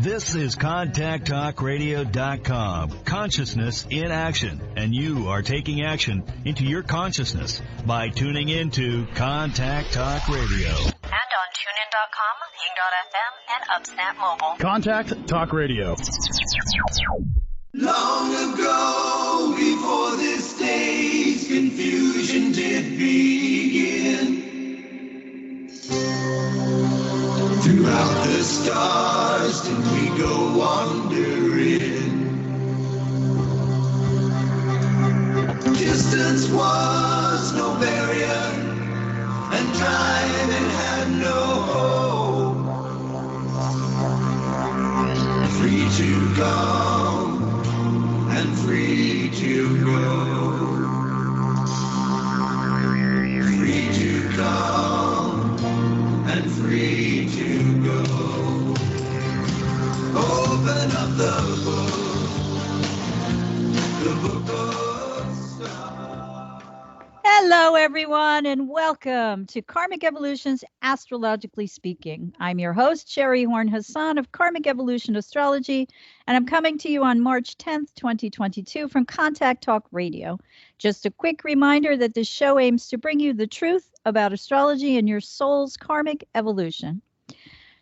This is ContactTalkRadio.com. Consciousness in action. And you are taking action into your consciousness by tuning into Contact Talk Radio. And on TuneIn.com, Ping.fm, and UpSnap Mobile. Contact Talk Radio. Long ago, before this day's confusion did begin, throughout the stars did we go wandering. Distance was no barrier, and time it had no hope. Free to come and free to go. Free to come and free to go. Open up the book of stars. Hello, everyone, and welcome to Karmic Evolution's Astrologically Speaking. I'm your host, SHERI HORN HASAN of Karmic Evolution Astrology, and I'm coming to you on March 10th, 2022 from Contact Talk Radio. Just a quick reminder that this show aims to bring you the truth about astrology and your soul's karmic evolution.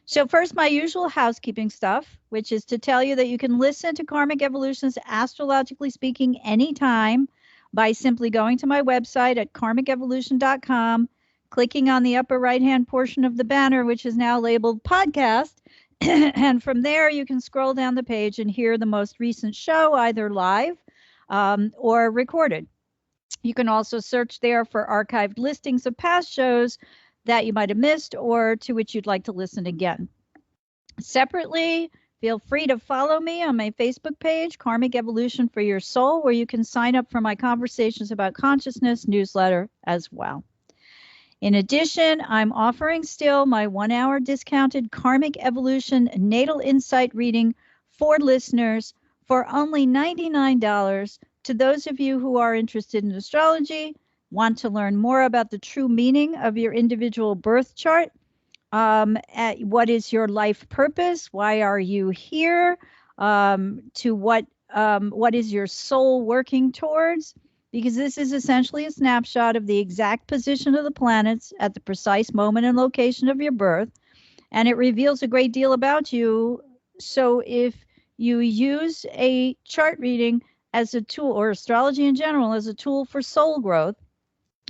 So first, my usual housekeeping stuff, which is to tell you that you can listen to Karmic Evolution's Astrologically Speaking anytime by simply going to my website at karmicevolution.com, clicking on the upper right-hand portion of the banner, which is now labeled podcast, and from there you can scroll down the page and hear the most recent show, either live or recorded. You can also search there for archived listings of past shows that you might have missed or to which you'd like to listen again. Separately, feel free to follow me on my Facebook page, Karmic Evolution for Your Soul, where you can sign up for my Conversations About Consciousness newsletter as well. In addition, I'm offering still my 1-hour discounted Karmic Evolution Natal Insight reading for listeners for only $99 to those of you who are interested in astrology, want to learn more about the true meaning of your individual birth chart, what is your life purpose, why are you here, to what is your soul working towards, because this is essentially a snapshot of the exact position of the planets at the precise moment and location of your birth, and it reveals a great deal about you. So if you use a chart reading as a tool, or astrology in general as a tool for soul growth,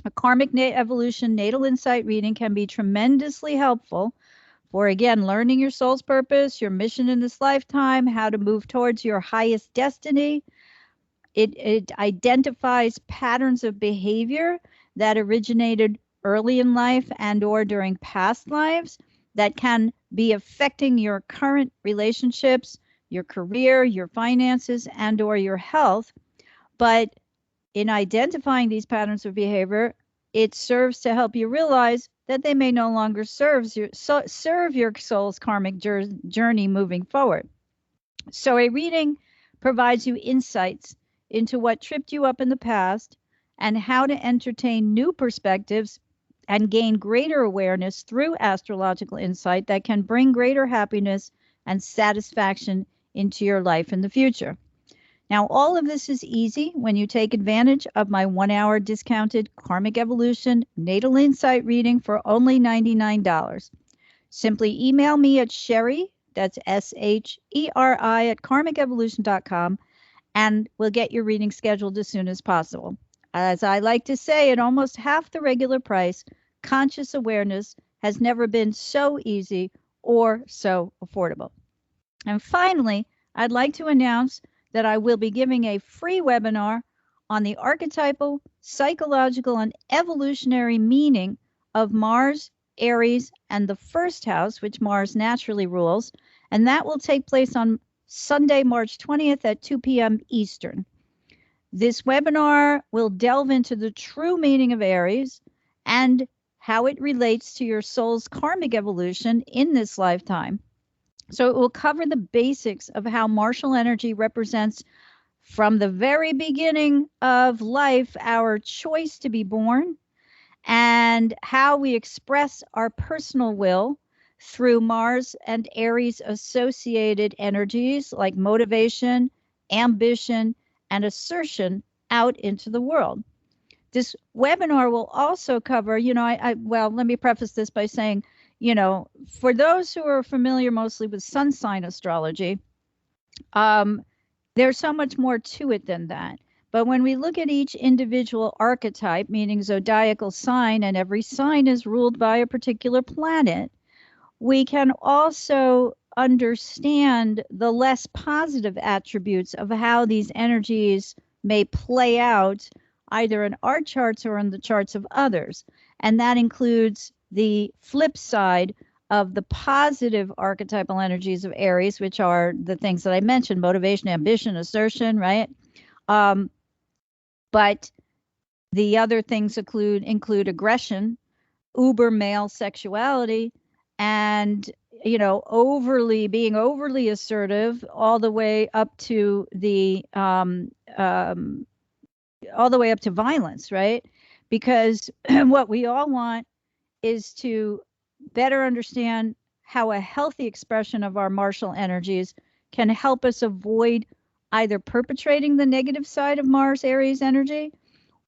a Karmic Evolution Natal Insight reading can be tremendously helpful for, again, learning your soul's purpose, your mission in this lifetime, how to move towards your highest destiny. It identifies patterns of behavior that originated early in life and or during past lives that can be affecting your current relationships, your career, your finances, and or your health. But in identifying these patterns of behavior, it serves to help you realize that they may no longer serve your soul's karmic journey moving forward. So a reading provides you insights into what tripped you up in the past and how to entertain new perspectives and gain greater awareness through astrological insight that can bring greater happiness and satisfaction into your life in the future. Now, all of this is easy when you take advantage of my 1-hour discounted Karmic Evolution Natal Insight reading for only $99. Simply email me at SHERI, that's SHERI, at karmicevolution.com, and we'll get your reading scheduled as soon as possible. As I like to say, at almost half the regular price, conscious awareness has never been so easy or so affordable. And finally, I'd like to announce that I will be giving a free webinar on the archetypal, psychological, and evolutionary meaning of Mars, Aries, and the first house, which Mars naturally rules, and that will take place on Sunday, March 20th at 2 p.m. Eastern. This webinar will delve into the true meaning of Aries and how it relates to your soul's karmic evolution in this lifetime. So it will cover the basics of how martial energy represents, from the very beginning of life, our choice to be born, and how we express our personal will through Mars and Aries associated energies like motivation, ambition, and assertion out into the world. This webinar will also cover, well, let me preface this by saying, for those who are familiar mostly with sun sign astrology, there's so much more to it than that. But when we look at each individual archetype, meaning zodiacal sign, and every sign is ruled by a particular planet, we can also understand the less positive attributes of how these energies may play out either in our charts or in the charts of others. And that includes the flip side of the positive archetypal energies of Aries, which are the things that I mentioned: motivation, ambition, assertion, right? But the other things include aggression, uber male sexuality, and being overly assertive, all the way up to violence, right? Because what we all want is to better understand how a healthy expression of our martial energies can help us avoid either perpetrating the negative side of Mars Aries energy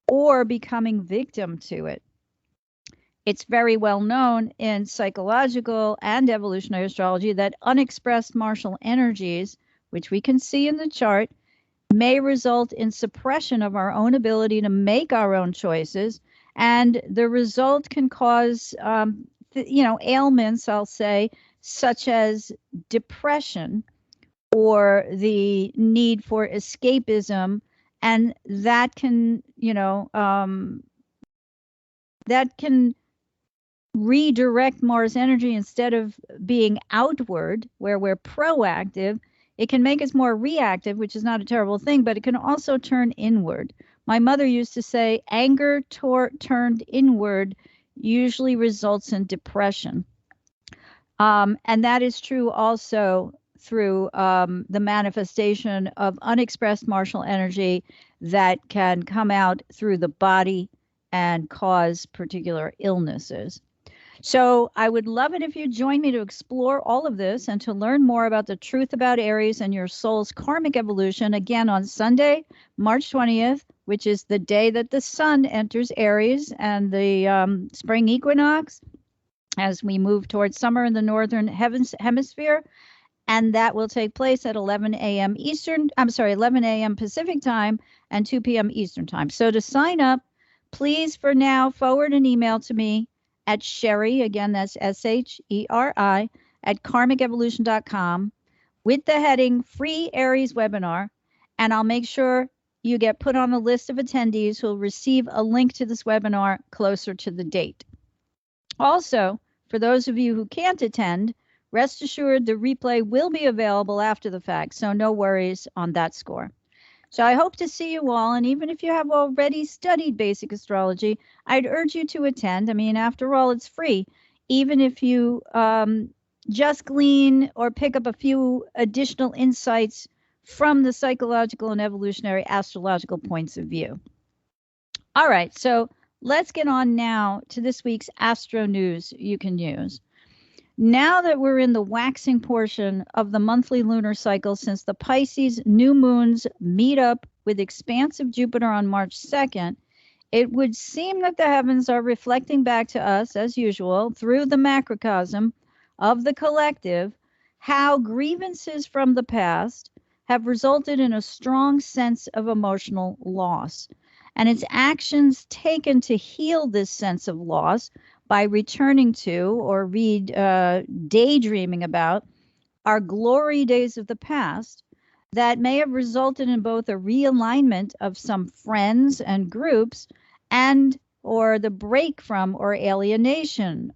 or becoming victim to it. It's very well known in psychological and evolutionary astrology that unexpressed martial energies, which we can see in the chart, may result in suppression of our own ability to make our own choices. And the result can cause, ailments, I'll say, such as depression or the need for escapism. And that can, redirect Mars energy. Instead of being outward, where we're proactive, it can make us more reactive, which is not a terrible thing, but it can also turn inward. My mother used to say, anger turned inward usually results in depression. And that is true also through the manifestation of unexpressed martial energy that can come out through the body and cause particular illnesses. So I would love it if you join me to explore all of this and to learn more about the truth about Aries and your soul's karmic evolution, again on Sunday, March 20th, which is the day that the sun enters Aries and the spring equinox as we move towards summer in the northern hemisphere. And that will take place at 11 a.m. Pacific time and 2 p.m. Eastern time. So to sign up, please for now forward an email to me at SHERI, again, that's SHERI, at karmicevolution.com with the heading Free Aries Webinar. And I'll make sure you get put on a list of attendees who will receive a link to this webinar closer to the date. Also, for those of you who can't attend, rest assured the replay will be available after the fact, so no worries on that score. So I hope to see you all, and even if you have already studied basic astrology, I'd urge you to attend. I mean, after all, it's free. Even if you just glean or pick up a few additional insights from the psychological and evolutionary astrological points of view. All right, so let's get on now to this week's astro news you can use. Now that we're in the waxing portion of the monthly lunar cycle, since the Pisces new moons meet up with expansive Jupiter on March 2nd, it would seem that the heavens are reflecting back to us, as usual, through the macrocosm of the collective, how grievances from the past have resulted in a strong sense of emotional loss. And it's actions taken to heal this sense of loss by returning to or daydreaming about our glory days of the past that may have resulted in both a realignment of some friends and groups and or the break from or alienation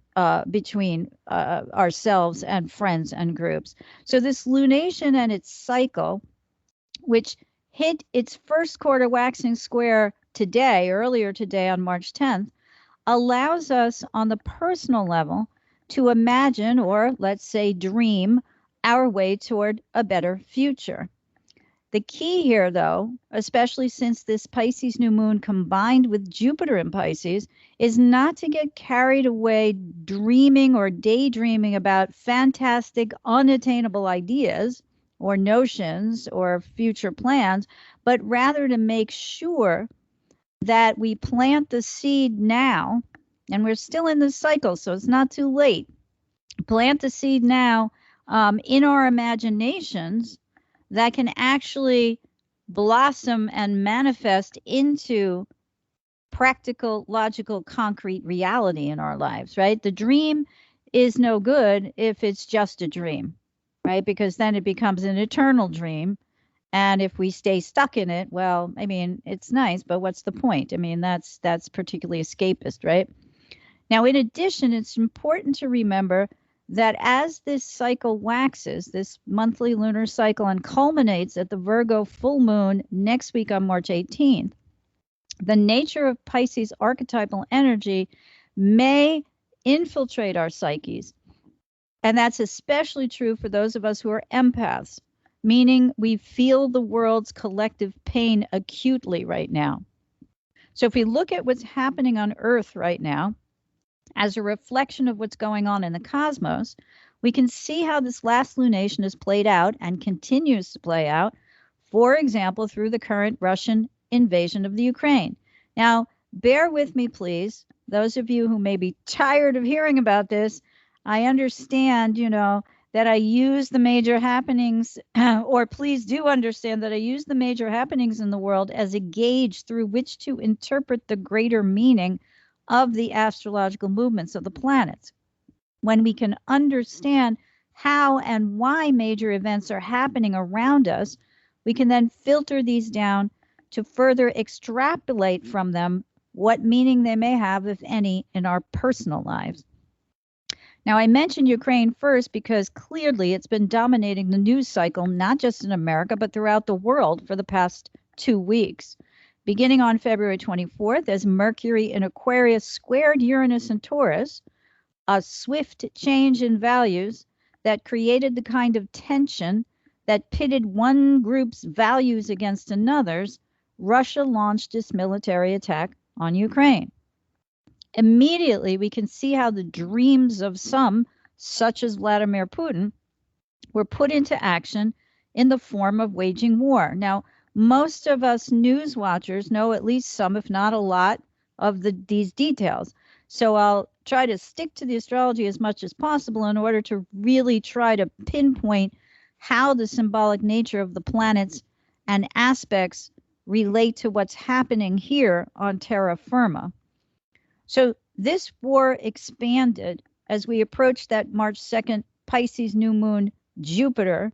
between ourselves and friends and groups. So this lunation and its cycle, which hit its first quarter waxing square earlier today on March 10th, allows us on the personal level to imagine, or let's say dream, our way toward a better future. The key here, though, especially since this Pisces new moon combined with Jupiter in Pisces, is not to get carried away dreaming or daydreaming about fantastic, unattainable ideas or notions or future plans, but rather to make sure that we plant the seed now, and we're still in this cycle, so it's not too late. Plant the seed now in our imaginations that can actually blossom and manifest into practical, logical, concrete reality in our lives, right? The dream is no good if it's just a dream, right? Because then it becomes an eternal dream. And if we stay stuck in it, well, I mean, it's nice, but what's the point? I mean, that's particularly escapist, right? Now, in addition, it's important to remember that as this cycle waxes, this monthly lunar cycle, and culminates at the Virgo full moon next week on March 18th, the nature of Pisces archetypal energy may infiltrate our psyches. And that's especially true for those of us who are empaths, meaning we feel the world's collective pain acutely right now. So if we look at what's happening on Earth right now, as a reflection of what's going on in the cosmos, we can see how this last lunation has played out and continues to play out, for example, through the current Russian invasion of the Ukraine. Now, bear with me, please. Those of you who may be tired of hearing about this, I understand, that I use the major happenings, or please do understand that I use the major happenings in the world as a gauge through which to interpret the greater meaning of the astrological movements of the planets. When we can understand how and why major events are happening around us, we can then filter these down to further extrapolate from them what meaning they may have, if any, in our personal lives. Now, I mentioned Ukraine first because clearly it's been dominating the news cycle, not just in America, but throughout the world for the past 2 weeks. Beginning on February 24th, as Mercury in Aquarius squared Uranus and Taurus, a swift change in values that created the kind of tension that pitted one group's values against another's, Russia launched its military attack on Ukraine. Immediately, we can see how the dreams of some, such as Vladimir Putin, were put into action in the form of waging war. Now, most of us news watchers know at least some, if not a lot, of these details. So I'll try to stick to the astrology as much as possible in order to really try to pinpoint how the symbolic nature of the planets and aspects relate to what's happening here on terra firma. So this war expanded as we approached that March 2nd Pisces new moon Jupiter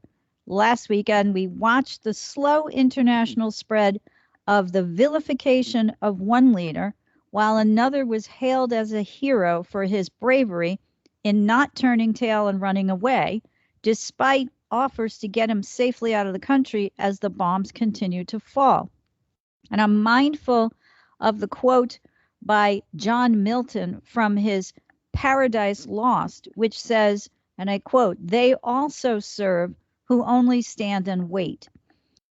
last weekend. We watched the slow international spread of the vilification of one leader, while another was hailed as a hero for his bravery in not turning tail and running away, despite offers to get him safely out of the country as the bombs continued to fall. And I'm mindful of the quote by John Milton from his Paradise Lost, which says, and I quote, "They also serve who only stand and wait."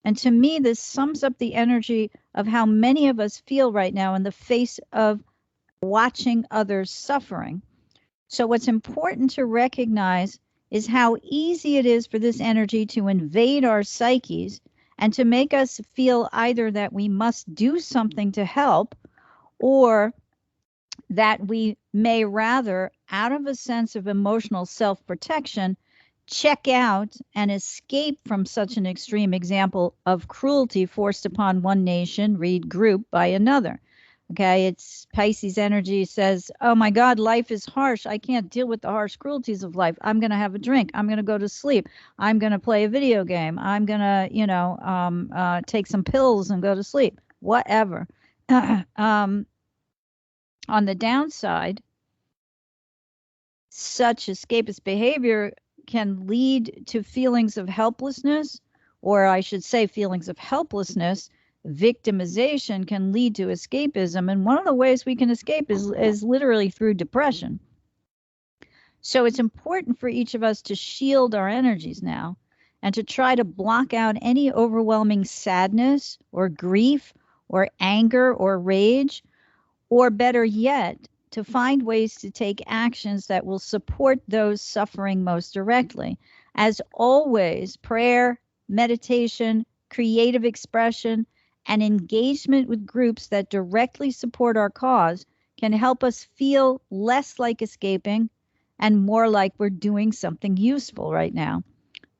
And to me, this sums up the energy of how many of us feel right now in the face of watching others suffering. So what's important to recognize is how easy it is for this energy to invade our psyches and to make us feel either that we must do something to help, or that we may rather, out of a sense of emotional self-protection, check out and escape from such an extreme example of cruelty forced upon one nation, read group, by another. Okay, it's Pisces energy says, oh my God, life is harsh. I can't deal with the harsh cruelties of life. I'm going to have a drink. I'm going to go to sleep. I'm going to play a video game. I'm going to, take some pills and go to sleep. Whatever. On the downside, such escapist behavior can lead to feelings of helplessness, or I should say feelings of helplessness. Victimization can lead to escapism, and one of the ways we can escape is literally through depression. So it's important for each of us to shield our energies now and to try to block out any overwhelming sadness or grief or anger or rage, or better yet, to find ways to take actions that will support those suffering most directly. As always, prayer, meditation, creative expression, and engagement with groups that directly support our cause can help us feel less like escaping and more like we're doing something useful right now.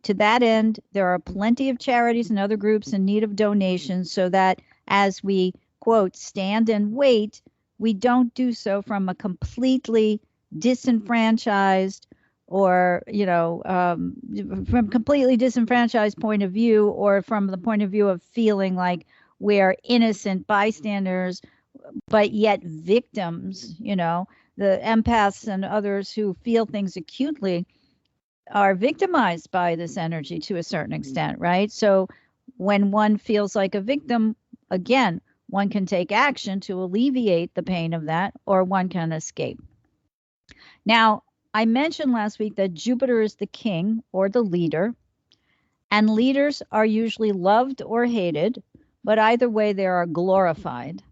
To that end, there are plenty of charities and other groups in need of donations so that as we, quote, stand and wait, we don't do so from a completely disenfranchised or, from completely disenfranchised point of view, or from the point of view of feeling like we're innocent bystanders, but yet victims. The empaths and others who feel things acutely are victimized by this energy to a certain extent, right? So when one feels like a victim, again, one can take action to alleviate the pain of that, or one can escape. Now, I mentioned last week that Jupiter is the king or the leader, and leaders are usually loved or hated, but either way, they are glorified.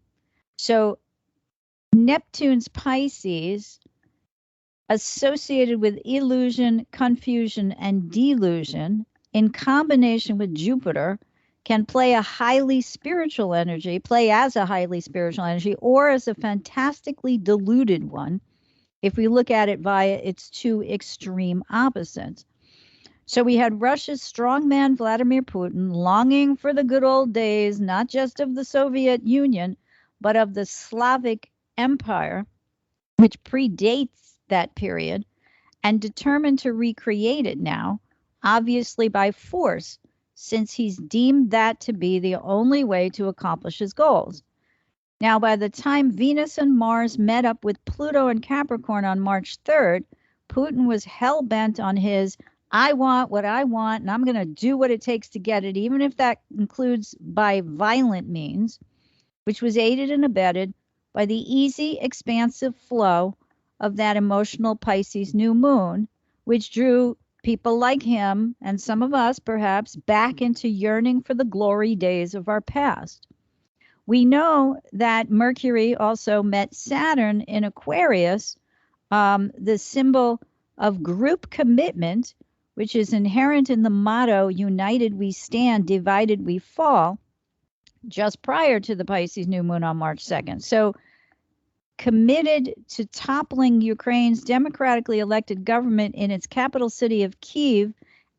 So Neptune's Pisces, associated with illusion, confusion, and delusion, in combination with Jupiter, can play as a highly spiritual energy, or as a fantastically deluded one, if we look at it via its two extreme opposites. So we had Russia's strongman Vladimir Putin longing for the good old days, not just of the Soviet Union, but of the Slavic Empire, which predates that period, and determined to recreate it now, obviously by force, since he's deemed that to be the only way to accomplish his goals. Now, by the time Venus and Mars met up with Pluto and Capricorn on March 3rd, Putin was hell-bent on his, I want what I want, and I'm going to do what it takes to get it, even if that includes by violent means, which was aided and abetted by the easy, expansive flow of that emotional Pisces new moon, which drew people like him, and some of us perhaps, back into yearning for the glory days of our past. We know that Mercury also met Saturn in Aquarius, the symbol of group commitment, which is inherent in the motto, united we stand, divided we fall, just prior to the Pisces new moon on March 2nd. So committed to toppling Ukraine's democratically elected government in its capital city of Kyiv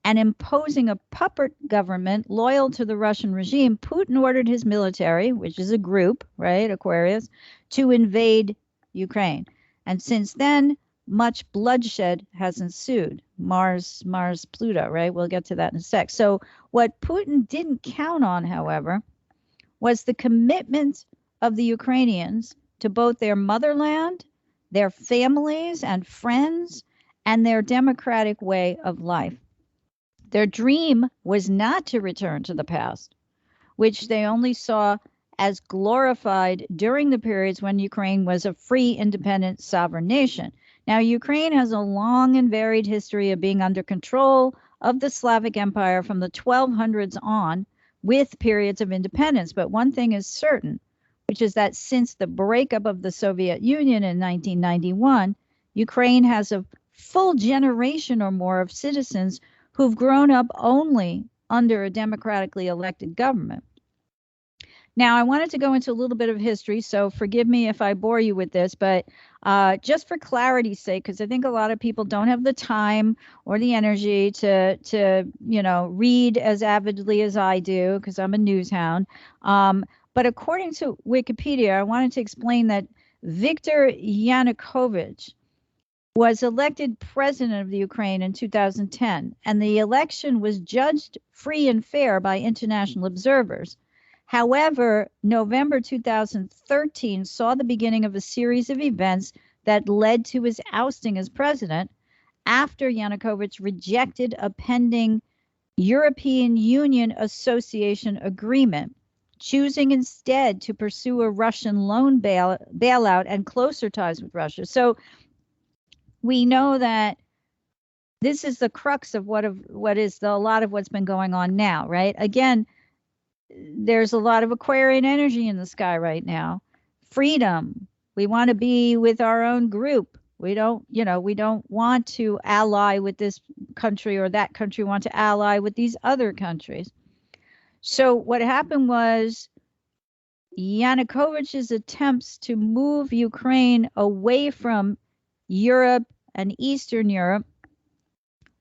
and imposing a puppet government loyal to the Russian regime, Putin ordered his military, which is a group, right, Aquarius, to invade Ukraine. And since then, much bloodshed has ensued. Mars, Pluto, right? We'll get to that in a sec. So what Putin didn't count on, however, was the commitment of the Ukrainians to both their motherland, their families and friends, and their democratic way of life. Their dream was not to return to the past, which they only saw as glorified during the periods when Ukraine was a free, independent, sovereign nation. Now, Ukraine has a long and varied history of being under control of the Slavic Empire from the 1200s on, with periods of independence. But one thing is certain, which is that since the breakup of the Soviet Union in 1991, Ukraine has a full generation or more of citizens who've grown up only under a democratically elected government. Now, I wanted to go into a little bit of history, so forgive me if I bore you with this, but just for clarity's sake, because I think a lot of people don't have the time or the energy to read as avidly as I do, because I'm a news hound. But according to Wikipedia, I wanted to explain that Viktor Yanukovych was elected president of the Ukraine in 2010, and the election was judged free and fair by international observers. However, November 2013 saw the beginning of a series of events that led to his ousting as president after Yanukovych rejected a pending European Union Association agreement, choosing instead to pursue a Russian loan bailout and closer ties with Russia. So we know that this is the crux of what is a lot of what's been going on now, right? Again, there's a lot of Aquarian energy in the sky right now. Freedom. We want to be with our own group. We don't want to ally with this country or that country, want to ally with these other countries. So what happened was Yanukovych's attempts to move Ukraine away from Europe and Eastern Europe,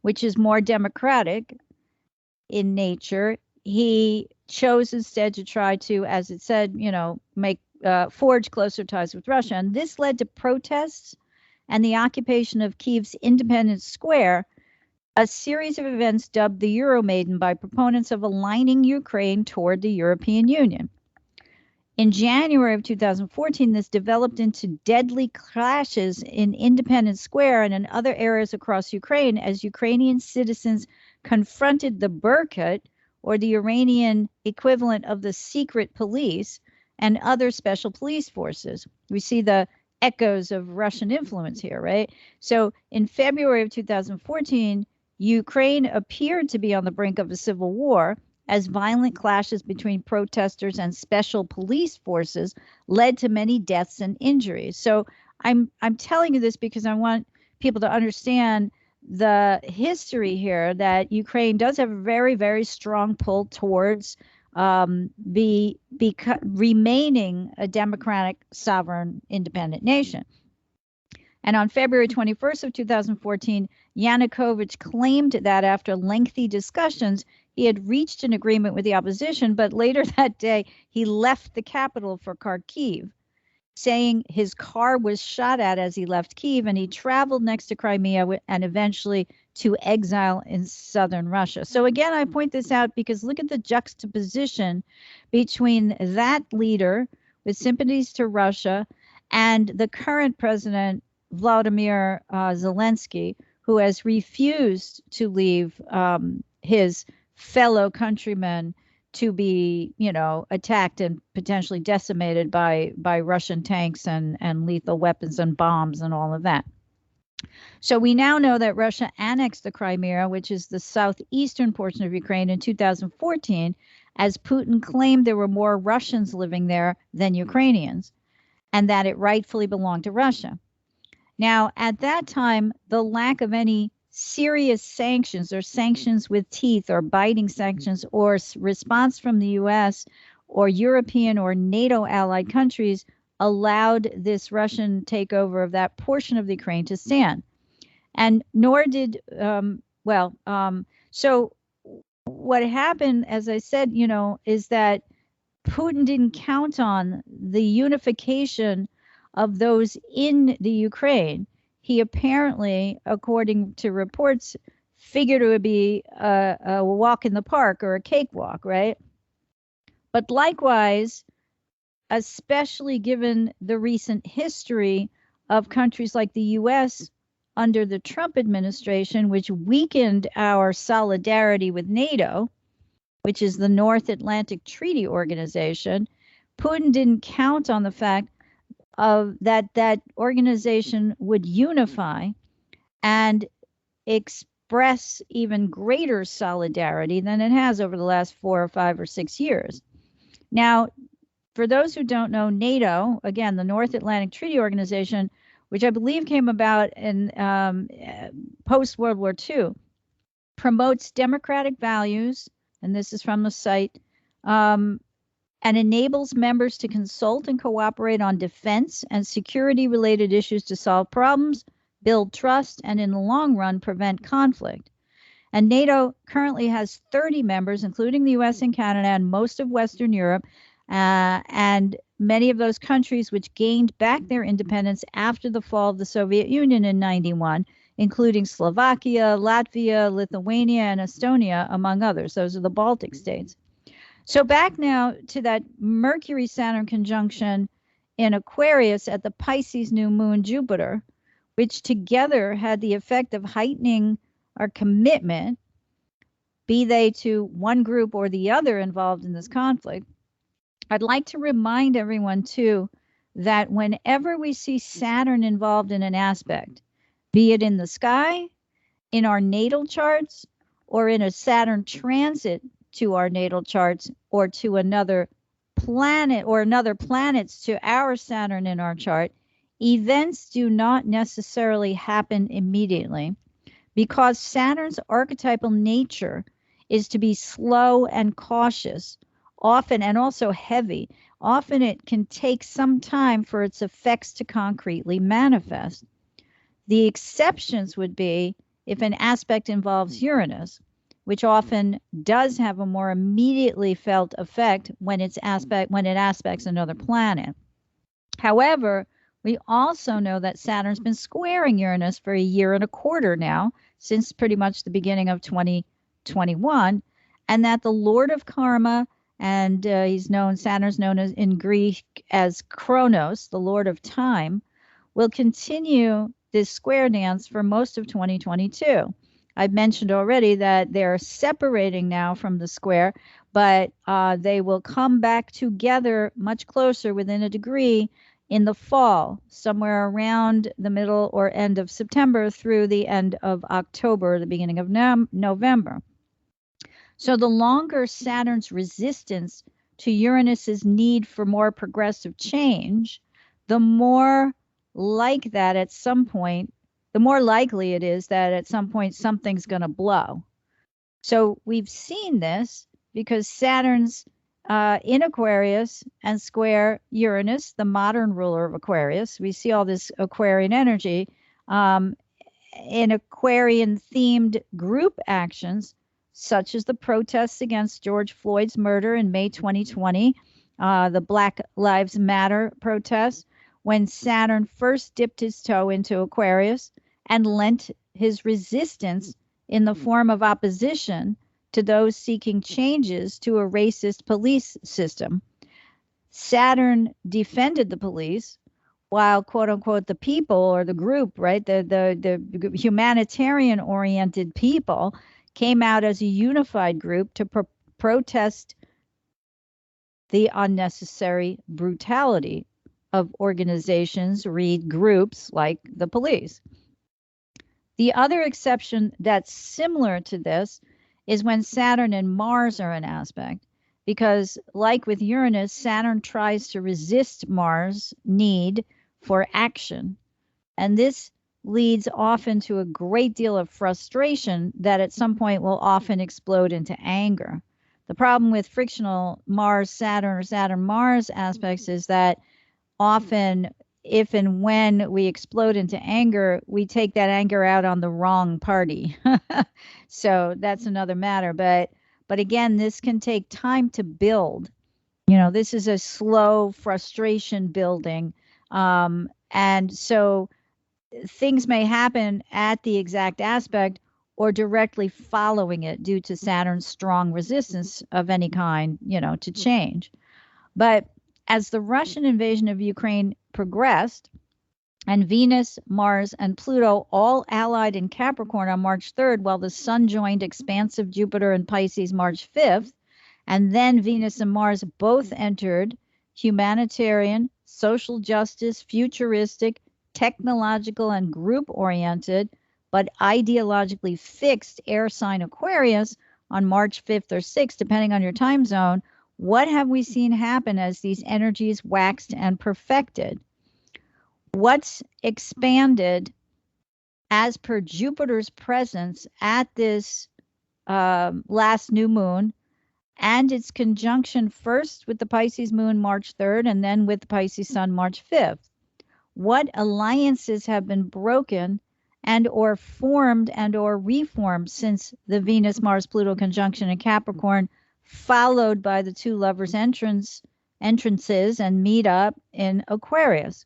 which is more democratic in nature, he chose instead to try to, as it said, forge closer ties with Russia. And this led to protests and the occupation of Kyiv's Independence Square, a series of events dubbed the Euromaidan by proponents of aligning Ukraine toward the European Union. In January of 2014, this developed into deadly clashes in Independence Square and in other areas across Ukraine as Ukrainian citizens confronted the Berkut, or the Iranian equivalent of the secret police, and other special police forces. We see the echoes of Russian influence here, right? So in February of 2014, Ukraine appeared to be on the brink of a civil war as violent clashes between protesters and special police forces led to many deaths and injuries. So I'm telling you this because I want people to understand the history here, that Ukraine does have a very, very strong pull towards remaining a democratic, sovereign, independent nation. And on February 21st of 2014, Yanukovych claimed that after lengthy discussions, he had reached an agreement with the opposition, but later that day, he left the capital for Kharkiv, saying his car was shot at as he left Kyiv, and he traveled next to Crimea and eventually to exile in southern Russia. So again, I point this out because look at the juxtaposition between that leader with sympathies to Russia and the current president, Vladimir Zelensky, who has refused to leave his fellow countrymen to be, attacked and potentially decimated by Russian tanks and lethal weapons and bombs and all of that. So we now know that Russia annexed the Crimea, which is the southeastern portion of Ukraine, in 2014, as Putin claimed there were more Russians living there than Ukrainians, and that it rightfully belonged to Russia. Now, at that time, the lack of any serious sanctions or sanctions with teeth or biting sanctions or response from the U.S. or European or NATO allied countries allowed this Russian takeover of that portion of the Ukraine to stand. And nor did, so what happened, as I said, is that Putin didn't count on the unification of those in the Ukraine. He apparently, according to reports, figured it would be a walk in the park or a cakewalk, right? But likewise, especially given the recent history of countries like the U.S. under the Trump administration, which weakened our solidarity with NATO, which is the North Atlantic Treaty Organization, Putin didn't count on the fact of that organization would unify and express even greater solidarity than it has over the last 4 or 5 or 6 years. Now, for those who don't know, NATO, again, the North Atlantic Treaty Organization, which I believe came about in post-World War II, promotes democratic values, and this is from the site, and enables members to consult and cooperate on defense and security-related issues to solve problems, build trust, and in the long run, prevent conflict. And NATO currently has 30 members, including the U.S. and Canada and most of Western Europe, and many of those countries which gained back their independence after the fall of the Soviet Union in 1991, including Slovakia, Latvia, Lithuania, and Estonia, among others. Those are the Baltic states. So back now to that Mercury-Saturn conjunction in Aquarius at the Pisces new moon Jupiter, which together had the effect of heightening our commitment, be they to one group or the other involved in this conflict. I'd like to remind everyone, too, that whenever we see Saturn involved in an aspect, be it in the sky, in our natal charts or in a Saturn transit to our natal charts or to another planet or another planets to our Saturn in our chart, events do not necessarily happen immediately because Saturn's archetypal nature is to be slow and cautious, often, and also heavy. Often it can take some time for its effects to concretely manifest. The exceptions would be if an aspect involves Uranus, which often does have a more immediately felt effect when it aspects another planet. However, we also know that Saturn's been squaring Uranus for a year and a quarter now, since pretty much the beginning of 2021, and that the Lord of Karma, and Saturn's known as in Greek as Kronos, the Lord of Time, will continue this square dance for most of 2022. I've mentioned already that they're separating now from the square, but they will come back together much closer within a degree in the fall, somewhere around the middle or end of September through the end of October, the beginning of November. So the longer Saturn's resistance to Uranus's need for more progressive change, the more like that at some point, the more likely it is that at some point something's going to blow. So we've seen this because Saturn's in Aquarius and square Uranus, the modern ruler of Aquarius. We see all this Aquarian energy in Aquarian-themed group actions, such as the protests against George Floyd's murder in May 2020, the Black Lives Matter protests, when Saturn first dipped his toe into Aquarius and lent his resistance in the form of opposition to those seeking changes to a racist police system. Saturn defended the police while, quote unquote, the people or the group, right, the humanitarian oriented people came out as a unified group to protest the unnecessary brutality of organizations, read groups like the police. The other exception that's similar to this is when Saturn and Mars are in aspect, because like with Uranus, Saturn tries to resist Mars' need for action. And this leads often to a great deal of frustration that at some point will often explode into anger. The problem with frictional Mars-Saturn or Saturn-Mars aspects is that often, if and when we explode into anger, we take that anger out on the wrong party. So that's another matter. But again, this can take time to build. You know, this is a slow frustration building. And so things may happen at the exact aspect or directly following it due to Saturn's strong resistance of any kind, you know, to change. But as the Russian invasion of Ukraine progressed, and Venus, Mars, and Pluto all allied in Capricorn on March 3rd, while the Sun joined expansive Jupiter in Pisces March 5th, and then Venus and Mars both entered humanitarian, social justice, futuristic, technological, and group-oriented, but ideologically fixed air sign Aquarius on March 5th or 6th, depending on your time zone. What have we seen happen as these energies waxed and perfected? What's expanded as per Jupiter's presence at this last new moon and its conjunction first with the Pisces moon March 3rd and then with the Pisces sun March 5th? What alliances have been broken and or formed and or reformed since the Venus-Mars-Pluto conjunction in Capricorn, followed by the two lovers' entrances and meet up in Aquarius?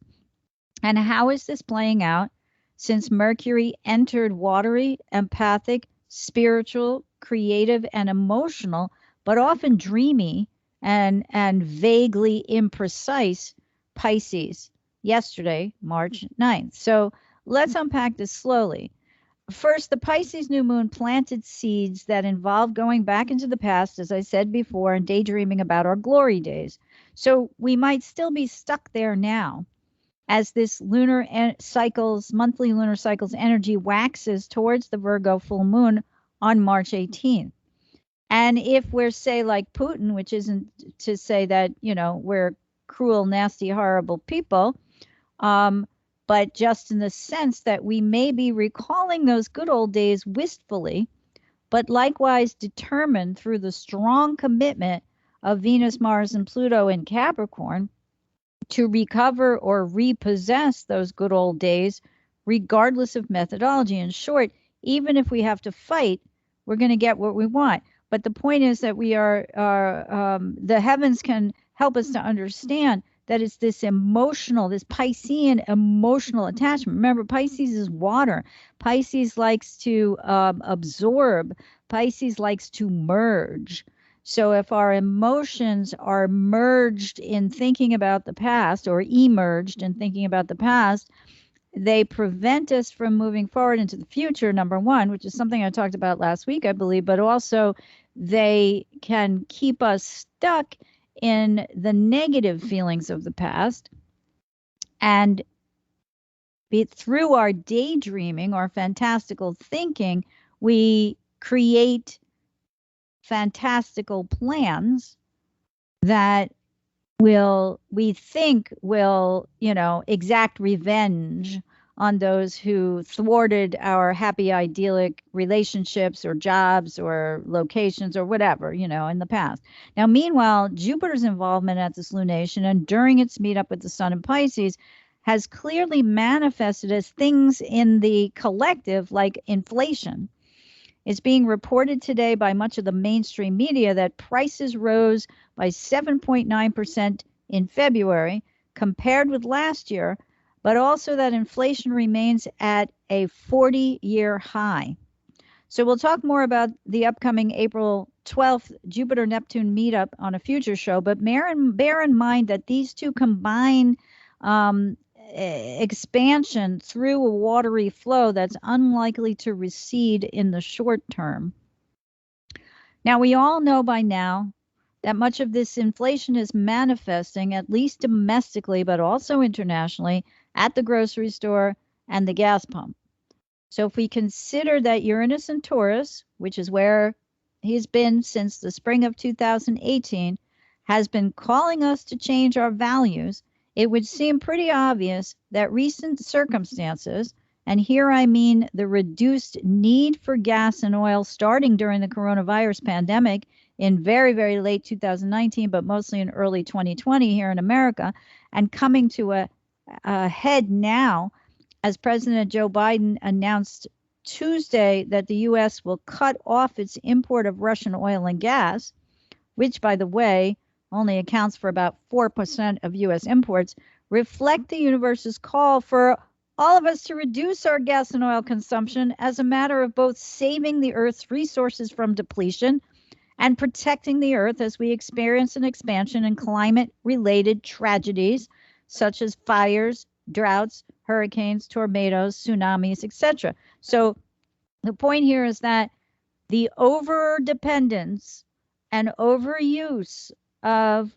And how is this playing out since Mercury entered watery, empathic, spiritual, creative, and emotional, but often dreamy and vaguely imprecise Pisces yesterday, March 9th? So let's unpack this slowly. First, the Pisces new moon planted seeds that involve going back into the past, as I said before, and daydreaming about our glory days. So we might still be stuck there now. as this monthly lunar cycles energy waxes towards the Virgo full moon on March 18th. And if we're, say, like Putin, which isn't to say that, we're cruel, nasty, horrible people, but just in the sense that we may be recalling those good old days wistfully, but likewise determined through the strong commitment of Venus, Mars, and Pluto in Capricorn to recover or repossess those good old days, regardless of methodology. In short, even if we have to fight, we're going to get what we want. But the point is that we are the heavens can help us to understand that it's this Piscean emotional attachment. Remember, Pisces is water. Pisces likes to absorb. Pisces likes to merge. So if our emotions are merged in thinking about the past, or emerged in thinking about the past, they prevent us from moving forward into the future, number one, which is something I talked about last week, I believe, but also they can keep us stuck in the negative feelings of the past. And through our daydreaming, our fantastical thinking, we create fantastical plans that we think will exact revenge on those who thwarted our happy, idyllic relationships or jobs or locations or whatever, in the past. Now, meanwhile, Jupiter's involvement at this lunation and during its meetup with the Sun in Pisces has clearly manifested as things in the collective, like inflation. It's being reported today by much of the mainstream media that prices rose by 7.9% in February compared with last year, but also that inflation remains at a 40-year high. So we'll talk more about the upcoming April 12th Jupiter-Neptune meetup on a future show, but bear in mind that these two combine expansion through a watery flow that's unlikely to recede in the short term. Now, we all know by now that much of this inflation is manifesting, at least domestically, but also internationally, at the grocery store and the gas pump. So if we consider that Uranus and Taurus, which is where he's been since the spring of 2018, has been calling us to change our values, it would seem pretty obvious that recent circumstances, and here I mean the reduced need for gas and oil starting during the coronavirus pandemic in very, very late 2019, but mostly in early 2020 here in America, and coming to a head now as President Joe Biden announced Tuesday that the U.S. will cut off its import of Russian oil and gas, which, by the way, only accounts for about 4% of U.S. imports, reflect the universe's call for all of us to reduce our gas and oil consumption as a matter of both saving the Earth's resources from depletion and protecting the Earth as we experience an expansion in climate-related tragedies such as fires, droughts, hurricanes, tornadoes, tsunamis, etc. So the point here is that the overdependence and overuse of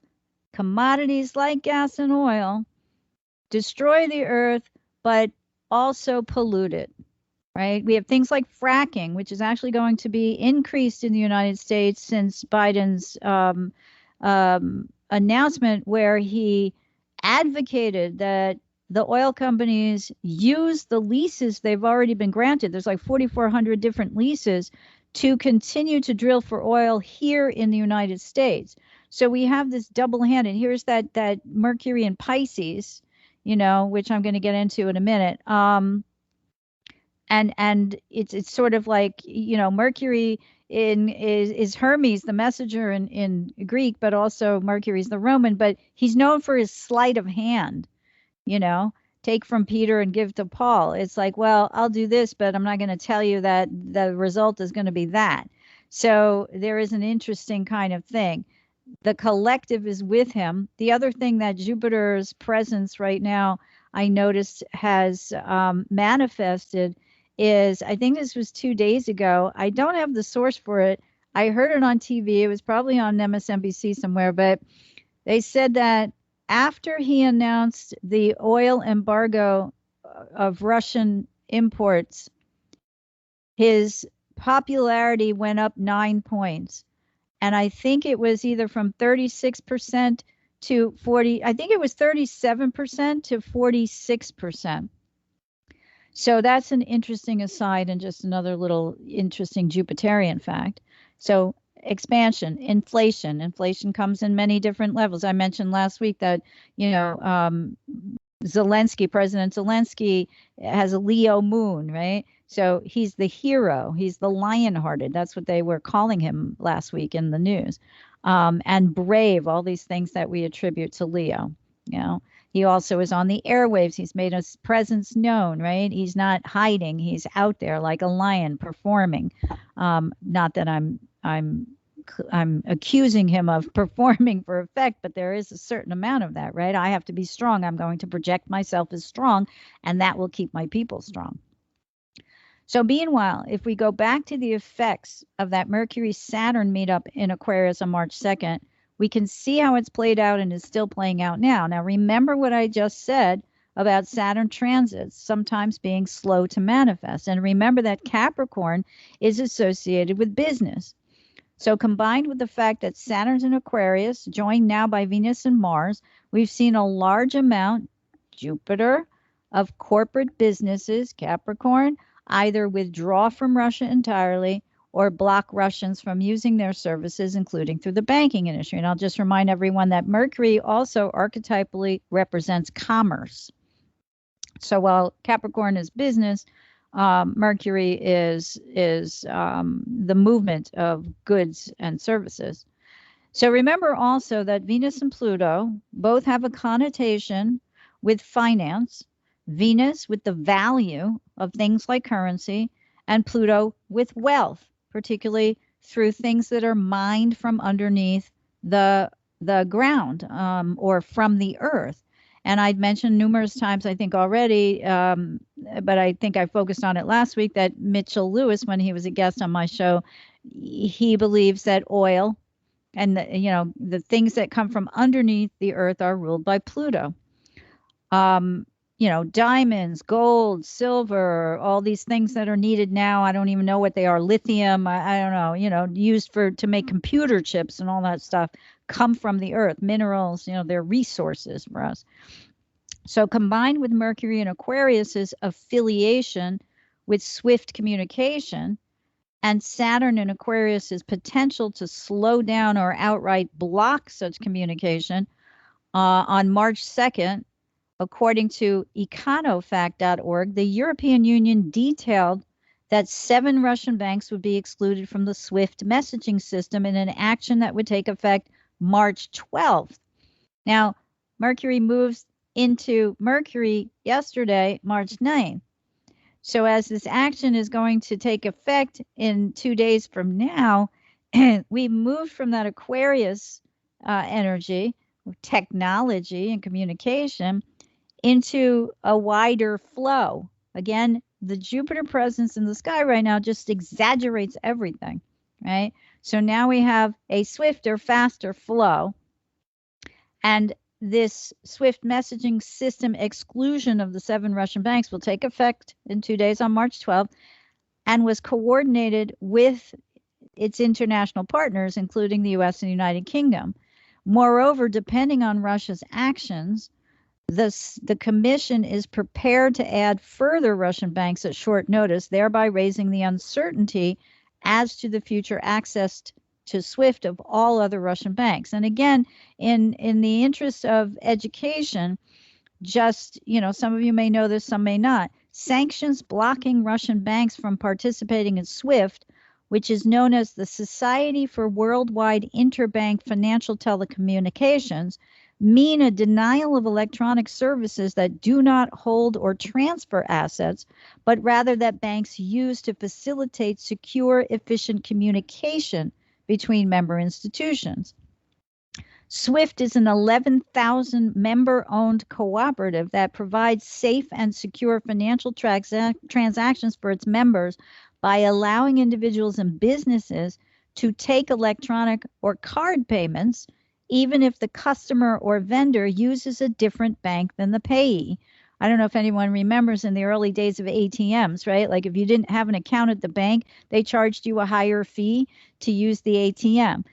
commodities like gas and oil destroy the earth, but also pollute it, right? We have things like fracking, which is actually going to be increased in the United States since Biden's announcement, where he advocated that the oil companies use the leases they've already been granted. There's like 4,400 different leases to continue to drill for oil here in the United States. So we have this double hand, and here's that Mercury in Pisces, which I'm going to get into in a minute. And it's sort of like, Mercury is Hermes, the messenger in Greek, but also Mercury's the Roman, but he's known for his sleight of hand, take from Peter and give to Paul. It's like, well, I'll do this, but I'm not going to tell you that the result is going to be that. So there is an interesting kind of thing. The collective is with him. The other thing that Jupiter's presence right now, I noticed, has manifested is, I think this was 2 days ago. I don't have the source for it. I heard it on TV. It was probably on MSNBC somewhere, but they said that after he announced the oil embargo of Russian imports, his popularity went up 9 points. And I think it was either from 36% to 40, I think it was 37% to 46%. So that's an interesting aside and just another little interesting Jupiterian fact. So expansion, inflation. Inflation comes in many different levels. I mentioned last week that, Zelensky, President Zelensky, has a Leo moon, right? So he's the hero. He's the lion-hearted. That's what they were calling him last week in the news. And brave, all these things that we attribute to Leo. He also is on the airwaves. He's made his presence known, right? He's not hiding. He's out there like a lion performing. Not that I'm accusing him of performing for effect, but there is a certain amount of that, right? I have to be strong. I'm going to project myself as strong, and that will keep my people strong. So meanwhile, if we go back to the effects of that Mercury-Saturn meetup in Aquarius on March 2nd, we can see how it's played out and is still playing out now. Now, remember what I just said about Saturn transits sometimes being slow to manifest. And remember that Capricorn is associated with business. So combined with the fact that Saturn's in Aquarius, joined now by Venus and Mars, we've seen a large amount, Jupiter, of corporate businesses, Capricorn, either withdraw from Russia entirely or block Russians from using their services, including through the banking industry. And I'll just remind everyone that Mercury also archetypally represents commerce. So while Capricorn is business, Mercury is the movement of goods and services. So remember also that Venus and Pluto both have a connotation with finance, Venus with the value of things like currency, and Pluto with wealth, particularly through things that are mined from underneath the ground or from the earth. And I'd mentioned numerous times, I think already, but I think I focused on it last week, that Mitchell Lewis, when he was a guest on my show, he believes that oil and the things that come from underneath the earth are ruled by Pluto. Diamonds, gold, silver, all these things that are needed now. I don't even know what they are. Lithium, I don't know, used to make computer chips and all that stuff come from the earth. Minerals, they're resources for us. So combined with Mercury and Aquarius's affiliation with swift communication and Saturn and Aquarius's potential to slow down or outright block such communication, on March 2nd, according to econofact.org, the European Union detailed that 7 Russian banks would be excluded from the SWIFT messaging system in an action that would take effect March 12th. Now, Mercury moves into Mercury yesterday, March 9th. So as this action is going to take effect in 2 days from now, we moved from that Aquarius energy, technology and communication, into a wider flow. Again, the Jupiter presence in the sky right now just exaggerates everything, right? So now we have a swifter, faster flow. And this SWIFT messaging system exclusion of the 7 Russian banks will take effect in 2 days on March 12th and was coordinated with its international partners, including the U.S. and United Kingdom. Moreover, depending on Russia's actions, the Commission is prepared to add further Russian banks at short notice, thereby raising the uncertainty as to the future access to SWIFT of all other Russian banks. And again, in the interest of education, just, some of you may know this, some may not, sanctions blocking Russian banks from participating in SWIFT, which is known as the Society for Worldwide Interbank Financial Telecommunications, mean a denial of electronic services that do not hold or transfer assets, but rather that banks use to facilitate secure, efficient communication between member institutions. SWIFT is an 11,000 member-owned cooperative that provides safe and secure financial transactions for its members by allowing individuals and businesses to take electronic or card payments even if the customer or vendor uses a different bank than the payee. I don't know if anyone remembers in the early days of ATMs, right? Like if you didn't have an account at the bank, they charged you a higher fee to use the ATM.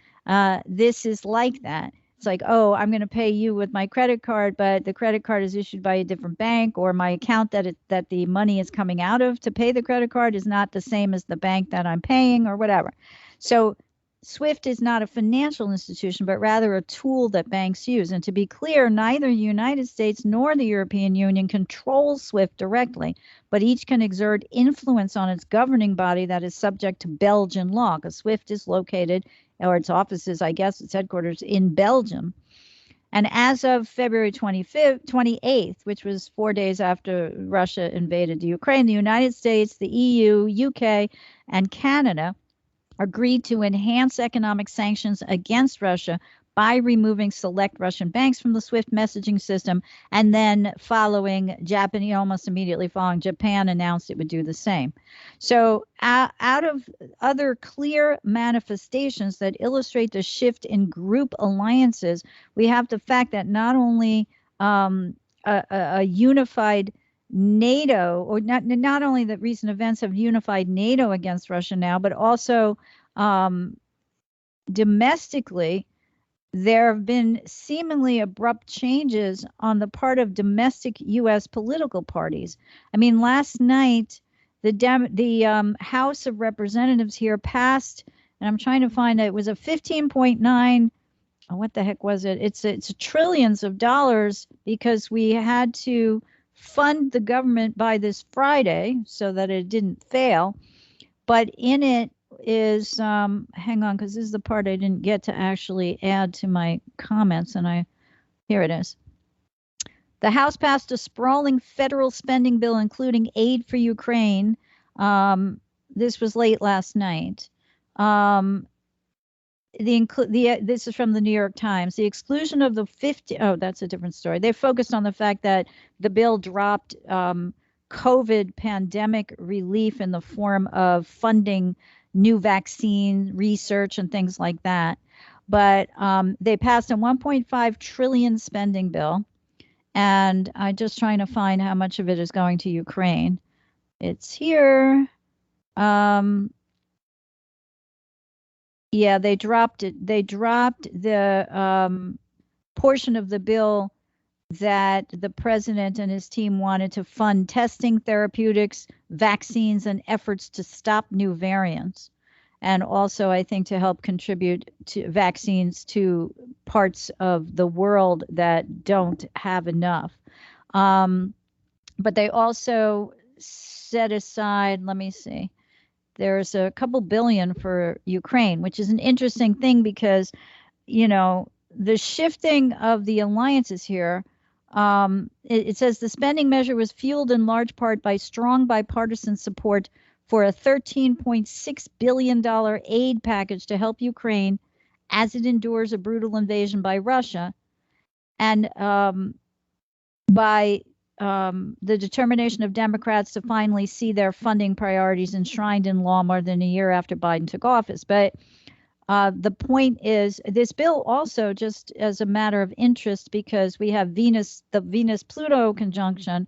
This is like that. It's like, oh, I'm going to pay you with my credit card, but the credit card is issued by a different bank, or my account that the money is coming out of to pay the credit card is not the same as the bank that I'm paying, or whatever. So SWIFT is not a financial institution, but rather a tool that banks use. And to be clear, neither the United States nor the European Union controls SWIFT directly, but each can exert influence on its governing body that is subject to Belgian law, because SWIFT is located, or its offices, I guess, its headquarters in Belgium. And as of February 28th, which was 4 days after Russia invaded Ukraine, the United States, the EU, UK, and Canada agreed to enhance economic sanctions against Russia by removing select Russian banks from the SWIFT messaging system, and then almost immediately following, Japan announced it would do the same. So out of other clear manifestations that illustrate the shift in group alliances, we have the fact that not only a unified NATO, or not only that recent events have unified NATO against Russia now, but also domestically, there have been seemingly abrupt changes on the part of domestic U.S. political parties. I mean, last night, the House of Representatives here passed, and I'm trying to find it was a 15.9. Oh, what the heck was it? It's trillions of dollars, because we had to fund the government by this Friday so that it didn't fail. But in it is, hang on, because this is the part I didn't get to actually add to my comments, and here it is. The House passed a sprawling federal spending bill, including aid for Ukraine. This was late last night. This is from the New York Times. The exclusion of the 50, oh, that's a different story. They focused on the fact that the bill dropped COVID pandemic relief in the form of funding new vaccine research and things like that. But they passed a 1.5 trillion spending bill, and I'm just trying to find how much of it is going to Ukraine. It's here. Yeah, they dropped it. They dropped the portion of the bill that the president and his team wanted to fund testing, therapeutics, vaccines, and efforts to stop new variants. And also, I think, to help contribute to vaccines to parts of the world that don't have enough. But they also set aside, let me see, there's a couple billion for Ukraine, which is an interesting thing because, you know, the shifting of the alliances here, it says the spending measure was fueled in large part by strong bipartisan support for a $13.6 billion aid package to help Ukraine as it endures a brutal invasion by Russia, and by the determination of Democrats to finally see their funding priorities enshrined in law more than a year after Biden took office. But the point is, this bill also, just as a matter of interest, because we have the Venus-Pluto conjunction,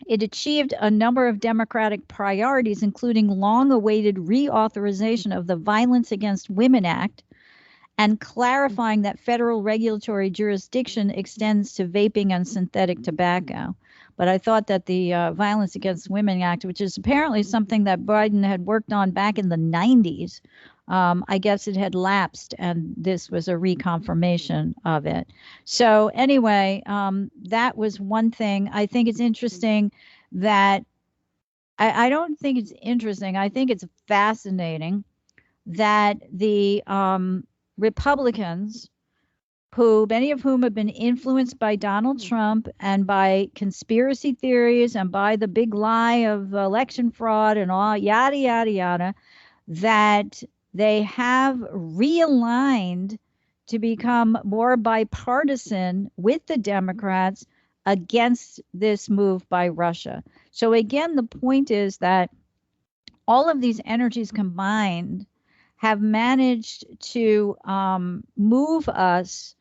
it achieved a number of Democratic priorities, including long-awaited reauthorization of the Violence Against Women Act, and clarifying that federal regulatory jurisdiction extends to vaping and synthetic tobacco. But I thought that the Violence Against Women Act, which is apparently something that Biden had worked on back in the 90s, I guess it had lapsed, and this was a reconfirmation of it. So anyway, that was one thing. I think it's interesting that I don't think it's interesting. I think it's fascinating that the Republicans, who many of whom have been influenced by Donald Trump and by conspiracy theories and by the big lie of election fraud and all yada yada yada, that they have realigned to become more bipartisan with the Democrats against this move by Russia. So again, the point is that all of these energies combined have managed to move us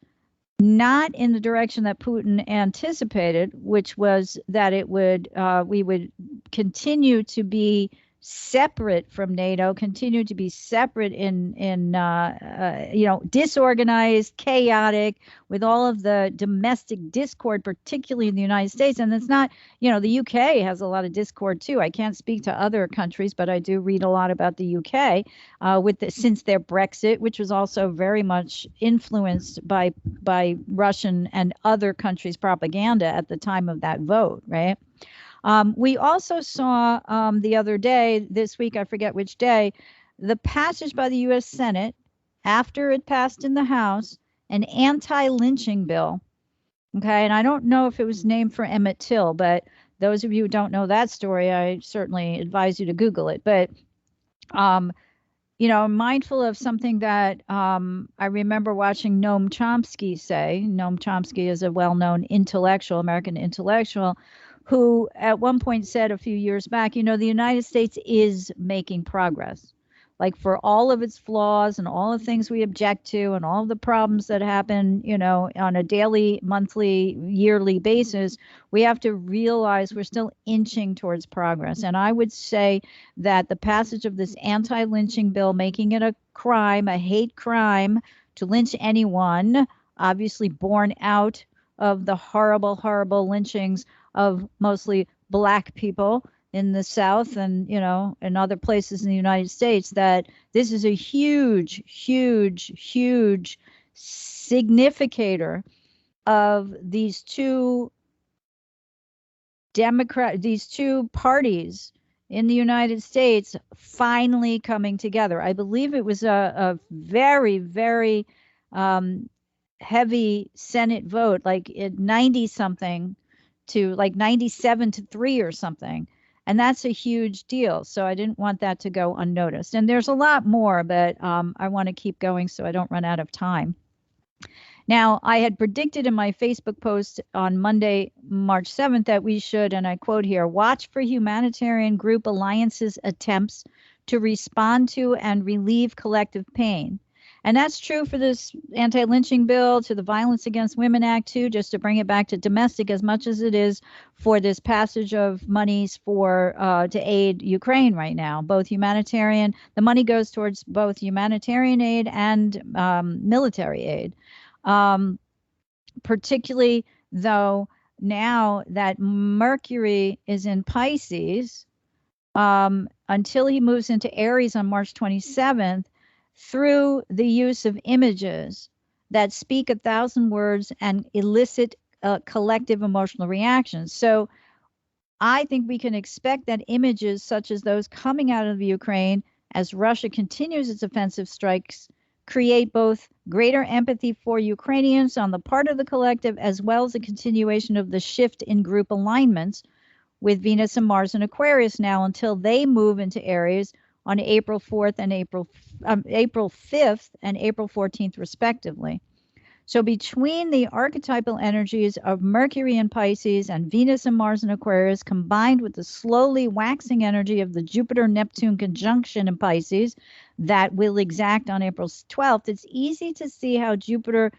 not in the direction that Putin anticipated, which was that it would we would continue to be separate from NATO, continue to be separate in disorganized, chaotic, with all of the domestic discord, particularly in the United States. And it's not, the UK has a lot of discord too. I can't speak to other countries, but I do read a lot about the UK since their Brexit, which was also very much influenced by Russian and other countries' propaganda at the time of that vote, right? We also saw the other day, this week, I forget which day, the passage by the U.S. Senate, after it passed in the House, an anti-lynching bill. Okay, and I don't know if it was named for Emmett Till, but those of you who don't know that story, I certainly advise you to Google it. But, mindful of something that I remember watching Noam Chomsky say. Noam Chomsky is a well-known intellectual, American intellectual, who at one point said a few years back, the United States is making progress. Like, for all of its flaws and all the things we object to and all of the problems that happen, on a daily, monthly, yearly basis, we have to realize we're still inching towards progress. And I would say that the passage of this anti-lynching bill, making it a crime, a hate crime to lynch anyone, obviously born out of the horrible, horrible lynchings of mostly Black people in the South and, in other places in the United States, that this is a huge, huge, huge significator of these two parties in the United States finally coming together. I believe it was a very, very heavy Senate vote, like 90-something to like 97-3 or something. And that's a huge deal. So I didn't want that to go unnoticed. And there's a lot more, but I want to keep going so I don't run out of time. Now, I had predicted in my Facebook post on Monday, March 7th, that we should, and I quote here, watch for humanitarian group alliances' attempts to respond to and relieve collective pain. And that's true for this anti-lynching bill, to the Violence Against Women Act, too, just to bring it back to domestic, as much as it is for this passage of monies to aid Ukraine right now. Both humanitarian, the money goes towards both humanitarian aid and military aid. Particularly, though, now that Mercury is in Pisces, until he moves into Aries on March 27th, through the use of images that speak 1,000 words and elicit collective emotional reactions. So I think we can expect that images such as those coming out of the Ukraine, as Russia continues its offensive strikes, create both greater empathy for Ukrainians on the part of the collective, as well as a continuation of the shift in group alignments with Venus and Mars and Aquarius now, until they move into Aries on April 4th and April 5th and April 14th, respectively. So between the archetypal energies of Mercury in Pisces and Venus and Mars in Aquarius, combined with the slowly waxing energy of the Jupiter-Neptune conjunction in Pisces that will exact on April 12th, it's easy to see how Jupiter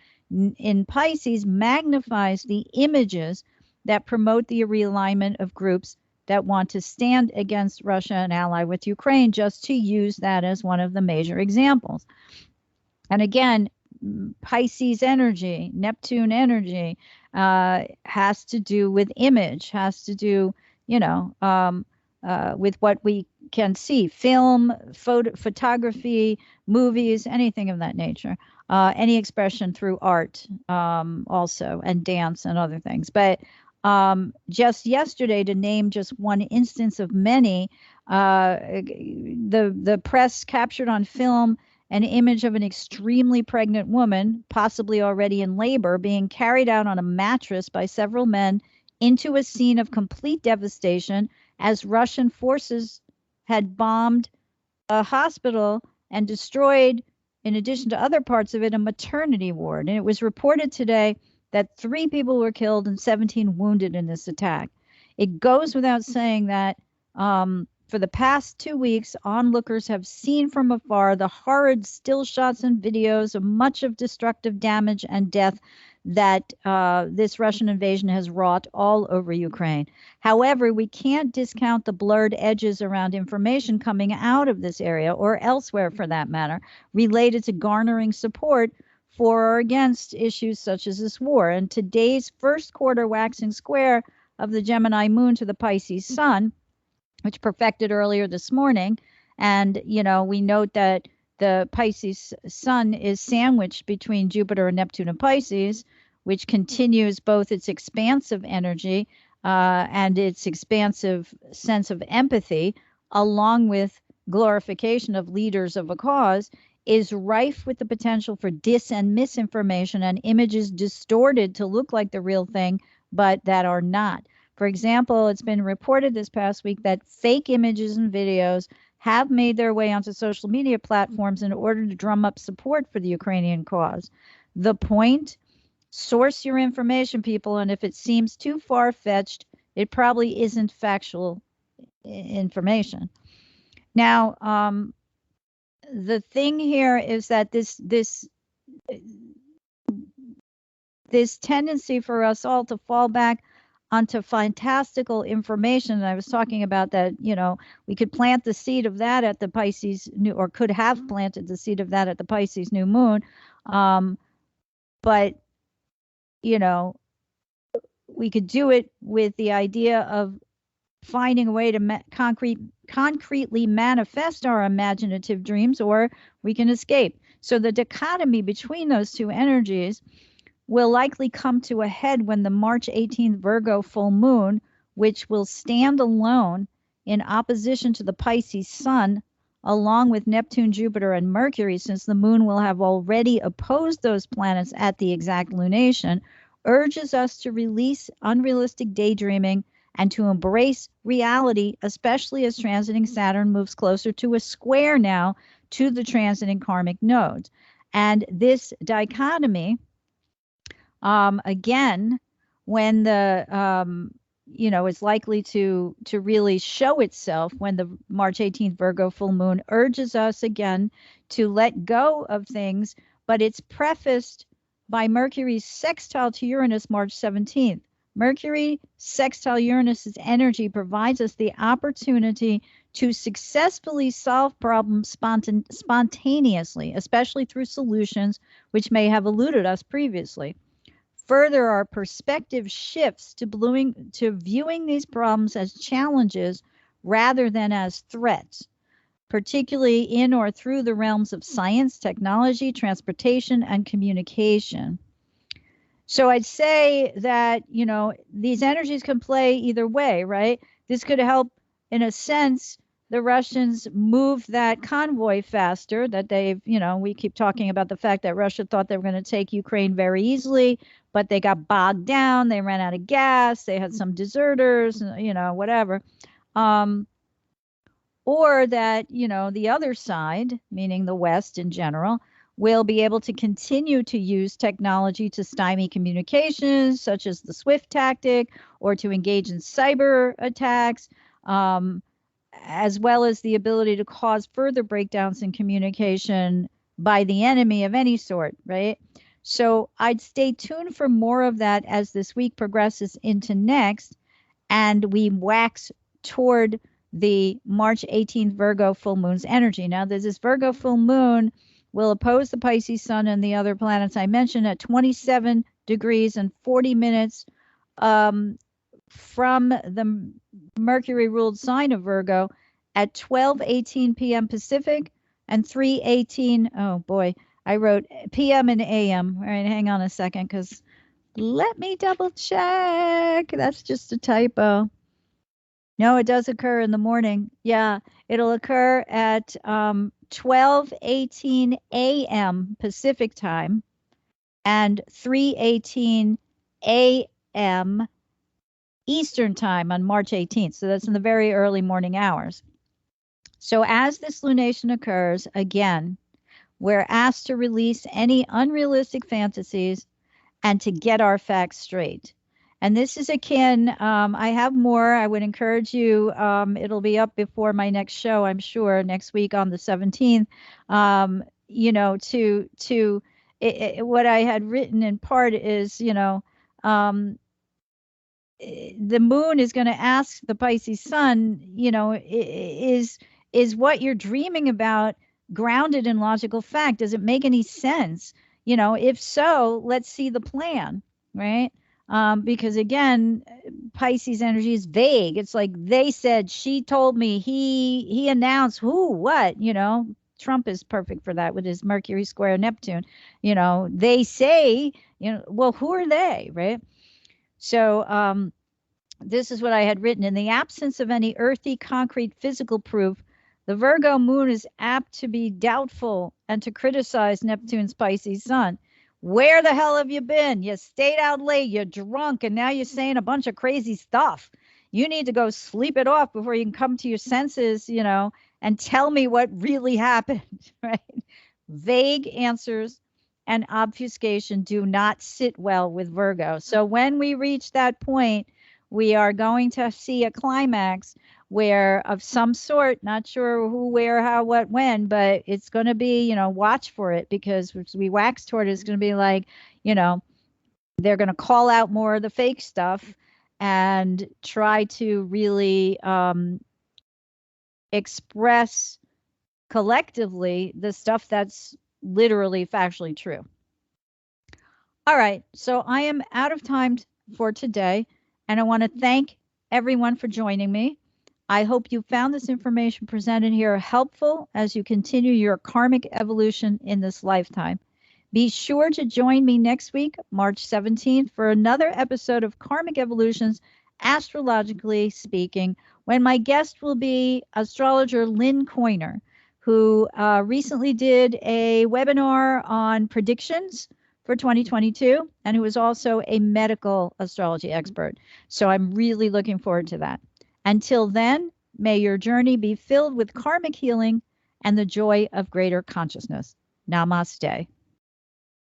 in Pisces magnifies the images that promote the realignment of groups that want to stand against Russia and ally with Ukraine, just to use that as one of the major examples. And again, Pisces energy, Neptune energy, has to do with image, has to do, with what we can see, film, photography, movies, anything of that nature, any expression through art, also, and dance and other things. But just yesterday, to name just one instance of many, the press captured on film an image of an extremely pregnant woman, possibly already in labor, being carried out on a mattress by several men into a scene of complete devastation, as Russian forces had bombed a hospital and destroyed, in addition to other parts of it, a maternity ward. And it was reported today that 3 people were killed and 17 wounded in this attack. It goes without saying that For the past 2 weeks, onlookers have seen from afar the horrid still shots and videos of much of destructive damage and death that this Russian invasion has wrought all over Ukraine. However, we can't discount the blurred edges around information coming out of this area, or elsewhere for that matter, related to garnering support for or against issues such as this war. And today's first quarter waxing square of the Gemini Moon to the Pisces Sun, which perfected earlier this morning. And, we note that the Pisces Sun is sandwiched between Jupiter and Neptune and Pisces, which continues both its expansive energy and its expansive sense of empathy, along with glorification of leaders of a cause, is rife with the potential for dis and misinformation and images distorted to look like the real thing, but that are not. For example, it's been reported this past week that fake images and videos have made their way onto social media platforms in order to drum up support for the Ukrainian cause. The point? Source your information, people, and if it seems too far-fetched, it probably isn't factual information. Now, the thing here is that this tendency for us all to fall back onto fantastical information. And I was talking about that, we could plant the seed of that at the Pisces new, or could have planted the seed of that at the Pisces new moon. But, we could do it with the idea of finding a way to concretely manifest our imaginative dreams, or we can escape. So the dichotomy between those two energies will likely come to a head when the March 18th Virgo full moon, which will stand alone in opposition to the Pisces Sun, along with Neptune, Jupiter, and Mercury, since the moon will have already opposed those planets at the exact lunation, urges us to release unrealistic daydreaming and to embrace reality, especially as transiting Saturn moves closer to a square now to the transiting karmic nodes. And this dichotomy, again, when the is likely to really show itself when the March 18th Virgo full moon urges us again to let go of things, but it's prefaced by Mercury's sextile to Uranus March 17th. Mercury sextile Uranus's energy provides us the opportunity to successfully solve problems spontaneously, especially through solutions which may have eluded us previously. Further, our perspective shifts to viewing these problems as challenges rather than as threats, particularly in or through the realms of science, technology, transportation, and communication. So I'd say that, these energies can play either way, right? This could help, in a sense, the Russians move that convoy faster, that they've, we keep talking about the fact that Russia thought they were going to take Ukraine very easily, but they got bogged down. They ran out of gas. They had some deserters, whatever. Or that, the other side, meaning the West in general, will be able to continue to use technology to stymie communications, such as the SWIFT tactic, or to engage in cyber attacks, as well as the ability to cause further breakdowns in communication by the enemy of any sort, right? So I'd stay tuned for more of that as this week progresses into next, and we wax toward the March 18th Virgo full moon's energy. Now, there's this Virgo full moon will oppose the Pisces Sun and the other planets I mentioned at 27 degrees and 40 minutes from the Mercury-ruled sign of Virgo at 12:18 p.m. Pacific and 3:18, oh boy, I wrote p.m. and a.m. All right, hang on a second, because let me double check. That's just a typo. No, it does occur in the morning. Yeah, it'll occur at 12:18 a.m. Pacific time and 3:18 a.m. Eastern time on March 18th. So that's in the very early morning hours. So as this lunation occurs, again, we're asked to release any unrealistic fantasies and to get our facts straight. And this is akin, I have more. I would encourage you, it'll be up before my next show, I'm sure, next week on the 17th, what I had written in part is, the moon is going to ask the Pisces sun, is what you're dreaming about grounded in logical fact? Does it make any sense? If so, let's see the plan, right? Because again, Pisces energy is vague. It's like they said, she told me, he announced, who, what, Trump is perfect for that with his Mercury square Neptune. They say, well, who are they, right? So this is what I had written. In the absence of any earthy, concrete, physical proof, the Virgo moon is apt to be doubtful and to criticize Neptune's Pisces sun. Where the hell have you been? You stayed out late, you're drunk, and now you're saying a bunch of crazy stuff. You need to go sleep it off before you can come to your senses, and tell me what really happened, right? Vague answers and obfuscation do not sit well with Virgo. So when we reach that point, we are going to see a climax where of some sort, not sure who, where, how, what, when, but it's going to be, watch for it, because as we wax toward it, it's going to be like, they're going to call out more of the fake stuff and try to really express collectively the stuff that's literally factually true. All right, so I am out of time for today, and I want to thank everyone for joining me. I hope you found this information presented here helpful as you continue your karmic evolution in this lifetime. Be sure to join me next week, March 17th, for another episode of Karmic Evolutions, Astrologically Speaking, when my guest will be astrologer Lynn Coiner, who recently did a webinar on predictions for 2022, and who is also a medical astrology expert. So I'm really looking forward to that. Until then, may your journey be filled with karmic healing and the joy of greater consciousness. Namaste.